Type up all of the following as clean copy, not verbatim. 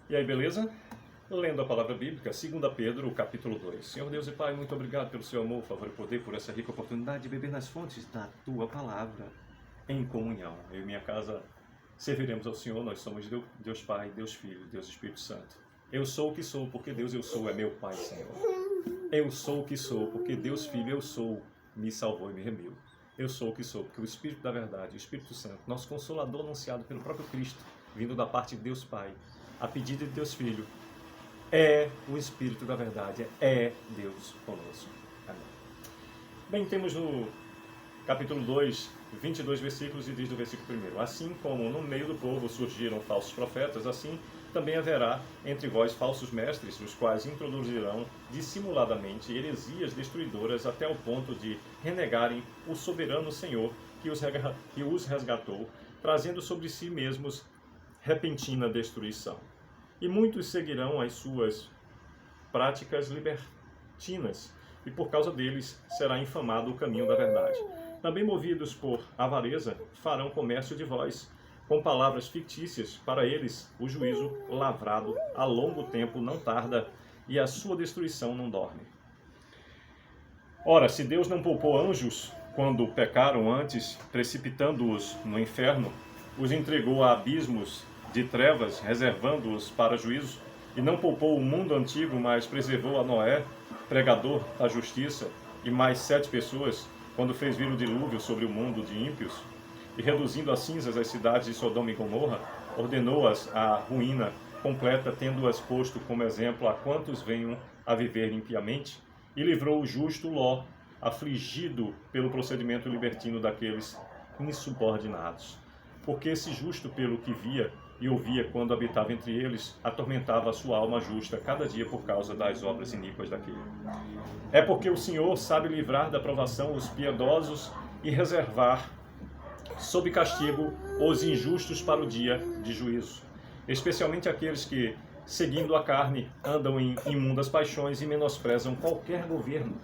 E aí, beleza? Lendo a palavra bíblica, 2 Pedro, capítulo 2. Senhor Deus e Pai, muito obrigado pelo seu amor, favor e poder, por essa rica oportunidade de beber nas fontes da tua palavra em comunhão. Eu e minha casa serviremos ao Senhor, nós somos Deus Pai, Deus Filho, Deus Espírito Santo. Eu sou o que sou, porque Deus eu sou é meu Pai, Senhor. Eu sou o que sou, porque Deus Filho eu sou, me salvou e me remiu. Eu sou o que sou, porque o Espírito da Verdade, o Espírito Santo, nosso Consolador anunciado pelo próprio Cristo, vindo da parte de Deus Pai, a pedido de Deus Filho, é o Espírito da Verdade, é Deus conosco. Amém. Bem, temos no capítulo 2, 22 versículos e diz do versículo 1: Assim como no meio do povo surgiram falsos profetas, assim também haverá entre vós falsos mestres, os quais introduzirão dissimuladamente heresias destruidoras até o ponto de renegarem o soberano Senhor que os resgatou, trazendo sobre si mesmos repentina destruição. E muitos seguirão as suas práticas libertinas, e por causa deles será infamado o caminho da verdade. Também movidos por avareza, farão comércio de vós, com palavras fictícias. Para eles o juízo lavrado a longo tempo não tarda, e a sua destruição não dorme. Ora, se Deus não poupou anjos quando pecaram antes, precipitando-os no inferno, os entregou a abismos de trevas, reservando-os para juízo, e não poupou o mundo antigo, mas preservou a Noé, pregador da justiça, e mais 7 pessoas, quando fez vir o dilúvio sobre o mundo de ímpios, e reduzindo a cinzas as cidades de Sodoma e Gomorra, ordenou-as à ruína completa, tendo-as posto como exemplo a quantos venham a viver impiamente, e livrou o justo Ló, afligido pelo procedimento libertino daqueles insubordinados. Porque esse justo, pelo que via e ouvia quando habitava entre eles, atormentava a sua alma justa cada dia por causa das obras iníquas daquele. É porque o Senhor sabe livrar da provação os piedosos e reservar sob castigo os injustos para o dia de juízo, especialmente aqueles que, seguindo a carne, andam em imundas paixões e menosprezam qualquer governo.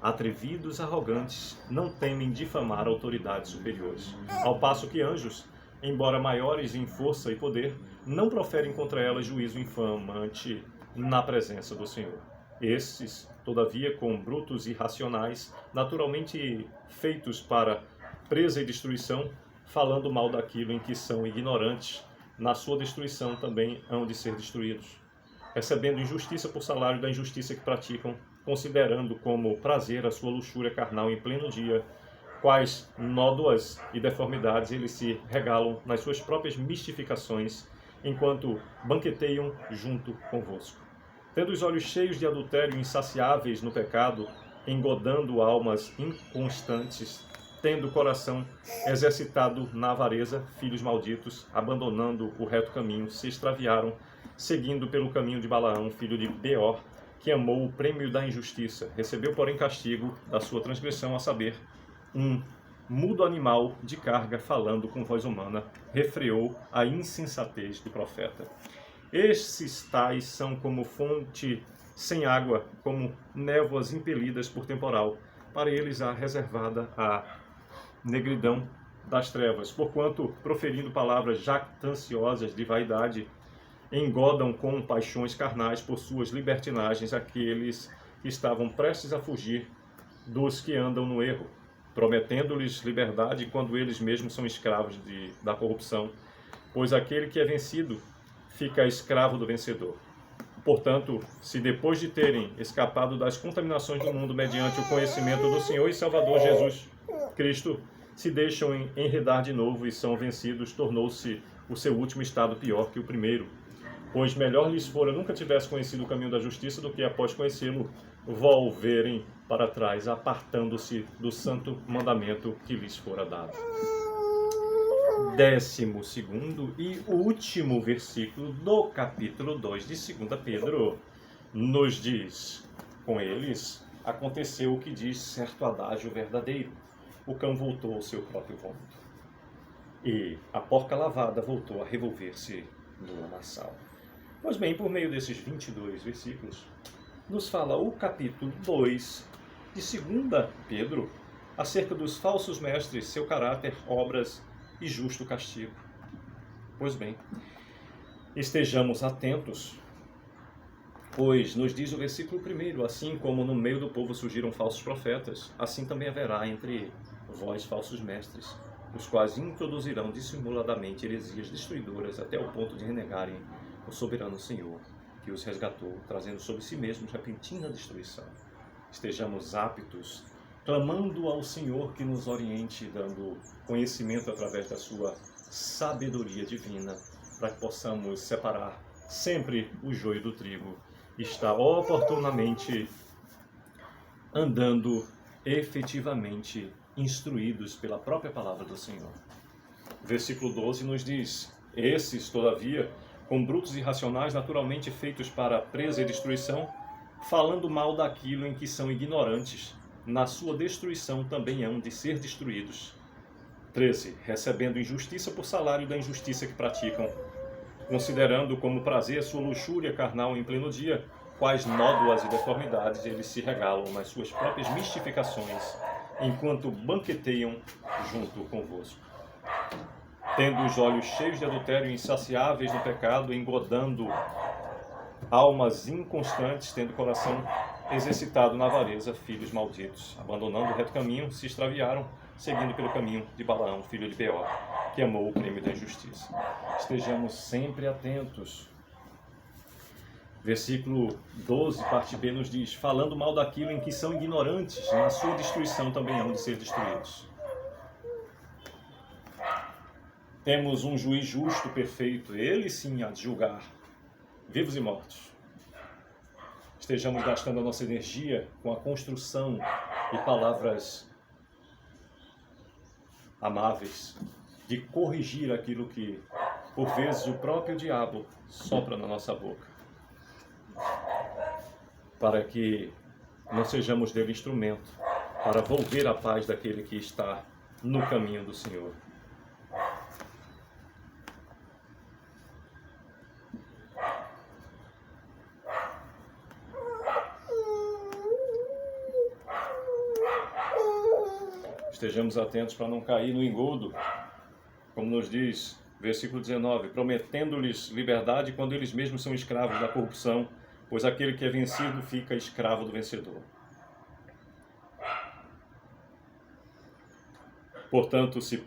Atrevidos, arrogantes, não temem difamar autoridades superiores, ao passo que anjos, embora maiores em força e poder, não proferem contra elas juízo infamante na presença do Senhor. Esses, todavia, com brutos e irracionais, naturalmente feitos para presa e destruição, falando mal daquilo em que são ignorantes, na sua destruição também hão de ser destruídos, recebendo injustiça por salário da injustiça que praticam, considerando como prazer a sua luxúria carnal em pleno dia, quais nódoas e deformidades eles se regalam nas suas próprias mistificações, enquanto banqueteiam junto convosco. Tendo os olhos cheios de adultério, insaciáveis no pecado, engodando almas inconstantes, tendo o coração exercitado na avareza, filhos malditos, abandonando o reto caminho, se extraviaram, seguindo pelo caminho de Balaão, filho de Beor, que amou o prêmio da injustiça, recebeu, porém, castigo da sua transgressão, a saber, um mudo animal de carga falando com voz humana, refreou a insensatez do profeta. Esses tais são como fonte sem água, como névoas impelidas por temporal. Para eles há reservada a negridão das trevas, porquanto, proferindo palavras jactanciosas de vaidade, engodam com paixões carnais por suas libertinagens aqueles que estavam prestes a fugir dos que andam no erro, prometendo-lhes liberdade quando eles mesmos são escravos da corrupção, pois aquele que é vencido fica escravo do vencedor. Portanto, se depois de terem escapado das contaminações do mundo mediante o conhecimento do Senhor e Salvador Jesus Cristo, se deixam enredar de novo e são vencidos, tornou-se o seu último estado pior que o primeiro. Pois melhor lhes fora nunca tivesse conhecido o caminho da justiça do que, após conhecê-lo, volverem para trás, apartando-se do santo mandamento que lhes fora dado. 12º e último versículo do capítulo 2 de 2 Pedro nos diz: com eles aconteceu o que diz certo adágio verdadeiro: o cão voltou ao seu próprio vômito, e a porca lavada voltou a revolver-se no lamaçal. Pois bem, por meio desses 22 versículos, nos fala o capítulo 2 de 2 Pedro, acerca dos falsos mestres, seu caráter, obras e justo castigo. Pois bem, Estejamos atentos, pois nos diz o versículo 1, assim como no meio do povo surgiram falsos profetas, assim também haverá entre vós falsos mestres, os quais introduzirão dissimuladamente heresias destruidoras até o ponto de renegarem o soberano Senhor, que os resgatou, trazendo sobre si mesmos repentina destruição. Estejamos aptos, clamando ao Senhor que nos oriente, dando conhecimento através da sua sabedoria divina, para que possamos separar sempre o joio do trigo e estar oportunamente andando efetivamente instruídos pela própria palavra do Senhor. Versículo 12 nos diz: esses, todavia, com brutos irracionais, naturalmente feitos para presa e destruição, falando mal daquilo em que são ignorantes, na sua destruição também hão de ser destruídos. 13. Recebendo injustiça por salário da injustiça que praticam, considerando como prazer a sua luxúria carnal em pleno dia, quais nódoas e deformidades eles se regalam nas suas próprias mistificações, enquanto banqueteiam junto convosco. Tendo os olhos cheios de adultério, insaciáveis no pecado, engodando almas inconstantes, tendo o coração exercitado na avareza, filhos malditos, abandonando o reto caminho, se extraviaram, seguindo pelo caminho de Balaão, filho de Beor, que amou o prêmio da injustiça. Estejamos sempre atentos. Versículo 12, parte B, nos diz: falando mal daquilo em que são ignorantes, na sua destruição também hão de ser destruídos. Temos um juiz justo, perfeito, ele sim há de julgar vivos e mortos. Estejamos gastando a nossa energia com a construção de palavras amáveis, de corrigir aquilo que, por vezes, o próprio diabo sopra na nossa boca, para que não sejamos dele instrumento para volver a paz daquele que está no caminho do Senhor. Estejamos atentos para não cair no engodo, como nos diz versículo 19, prometendo-lhes liberdade quando eles mesmos são escravos da corrupção, pois aquele que é vencido fica escravo do vencedor. Portanto, se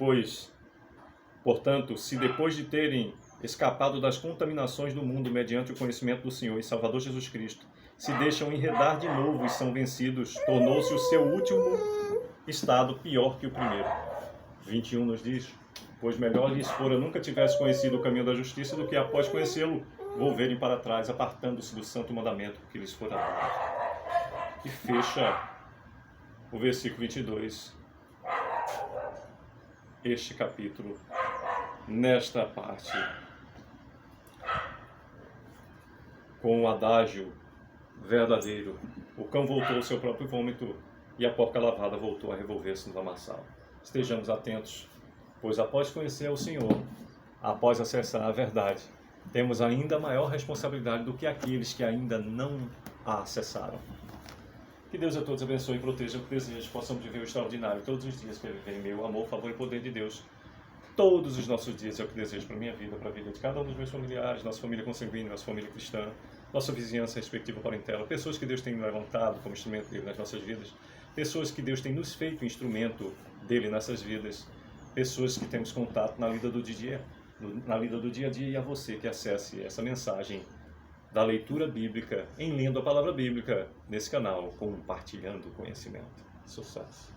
depois de terem escapado das contaminações do mundo mediante o conhecimento do Senhor e Salvador Jesus Cristo, se deixam enredar de novo e são vencidos, tornou-se o seu último estado pior que o primeiro. 21 nos diz: pois melhor lhes fora nunca tivesse conhecido o caminho da justiça do que após conhecê-lo volverem para trás, apartando-se do santo mandamento que lhes fora dado. E fecha o versículo 22 este capítulo nesta parte com o adágio verdadeiro: o cão voltou ao seu próprio vômito e a porca lavada voltou a revolver-se no lamaçal. Estejamos atentos, pois após conhecer o Senhor, após acessar a verdade, temos ainda maior responsabilidade do que aqueles que ainda não a acessaram. Que Deus a todos abençoe e proteja, que desejo possamos viver o extraordinário todos os dias, para viver em meu amor, favor e poder de Deus. Todos os nossos dias é o que desejo para a minha vida, para a vida de cada um dos meus familiares, nossa família consanguínea, nossa família cristã, nossa vizinhança respectiva parentela, pessoas que Deus tem levantado como instrumento dele nas nossas vidas, pessoas que Deus tem nos feito instrumento dele nessas vidas, pessoas que temos contato na vida do dia a dia, e a você que acesse essa mensagem da leitura bíblica, em lendo a palavra bíblica, nesse canal, compartilhando conhecimento. Sucesso!